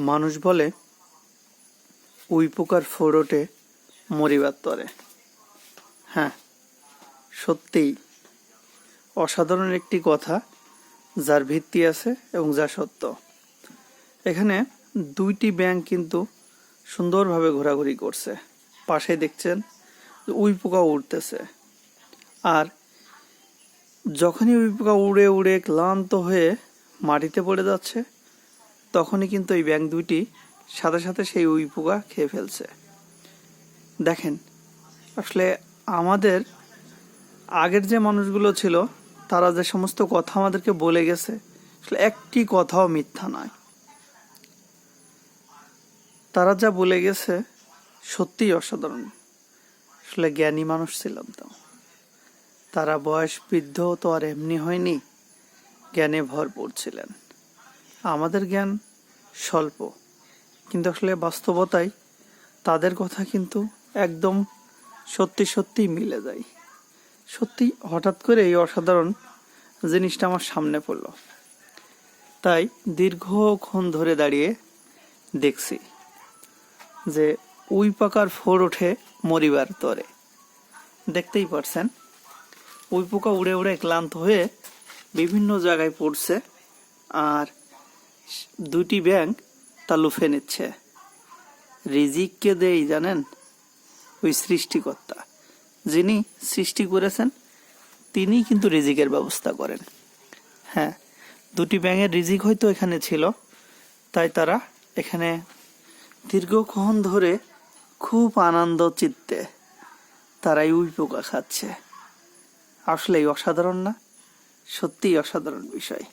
মানুষ বলে উই পোকার ফোড় ওঠে মরিবার তরে। হ্যাঁ, সত্যিই অসাধারণ একটি কথা, যার ভিত্তি আছে এবং যা সত্য। এখানে দুইটি ব্যাঙ কিন্তু সুন্দরভাবে ঘোরাঘুরি করছে। পাশে দেখছেন উই পোকা উড়তেছে, আর যখনই উই পোকা উড়ে উড়ে ক্লান্ত হয়ে মাটিতে পড়ে যাচ্ছে, তখনই কিন্তু এই ব্যাঙ দুইটি সাথে সাথে সেই উই পোকা খেয়ে ফেলছে। দেখেন, আসলে আমাদের আগের যে মানুষগুলো ছিল, তারা যে সমস্ত কথা আমাদেরকে বলে গেছে, আসলে একটি কথাও মিথ্যা নয়। তারা যা বলে গেছে সত্যিই অসাধারণ। আসলে জ্ঞানী মানুষ ছিলাম তো। তারা বয়স বৃদ্ধ তো আর এমনি হয়নি, জ্ঞানে ভরপুর ছিলেন। আমাদের জ্ঞান স্বল্প, কিন্তু আসলে বাস্তবতায় তাদের কথা কিন্তু একদম সত্যি সত্যিই মিলে যায়। সত্যি হঠাৎ করে এই অসাধারণ জিনিসটা আমার সামনে পড়ল, তাই দীর্ঘক্ষণ ধরে দাঁড়িয়ে দেখছি যে উই পোকার ফোড় ওঠে মরিবার তরে। দেখতেই পারছেন, উই পোকা উড়ে উড়ে ক্লান্ত হয়ে বিভিন্ন জায়গায় পড়ছে, আর দুটি ব্যাঙ তা লুফে নিচ্ছে। রিজিককে দেই জানেন? ওই সৃষ্টিকর্তা, যিনি সৃষ্টি করেছেন, তিনি কিন্তু রিজিকের ব্যবস্থা করেন। হ্যাঁ, দুটি ব্যাঙের রিজিক হয়তো এখানে ছিল, তাই তারা এখানে দীর্ঘক্ষণ ধরে খুব আনন্দ চিত্তে তারাই উই পোকা খাচ্ছে। আসলেই অসাধারণ না? সত্যিই অসাধারণ বিষয়।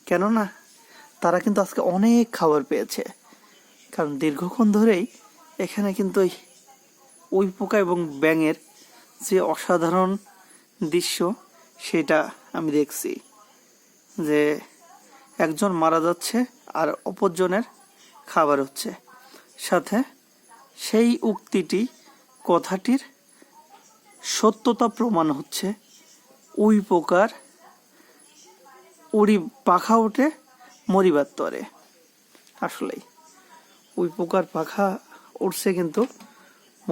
কেননা তারা কিন্তু আজকে অনেক খাবার পেয়েছে, কারণ দীর্ঘক্ষণ ধরেই এখানে কিন্তু উই পোকা এবং ব্যাঙের যে অসাধারণ দৃশ্য, সেটা আমি দেখছি। যে একজন মারা যাচ্ছে আর অপরজনের খাবার হচ্ছে। সাথে সেই উক্তিটি, কথাটির সত্যতা প্রমাণ হচ্ছে উই পোকার উড়ি পাখা ওঠে মরিবার তরে। আসলেই উই পোকার পাখা উঠছে কিন্তু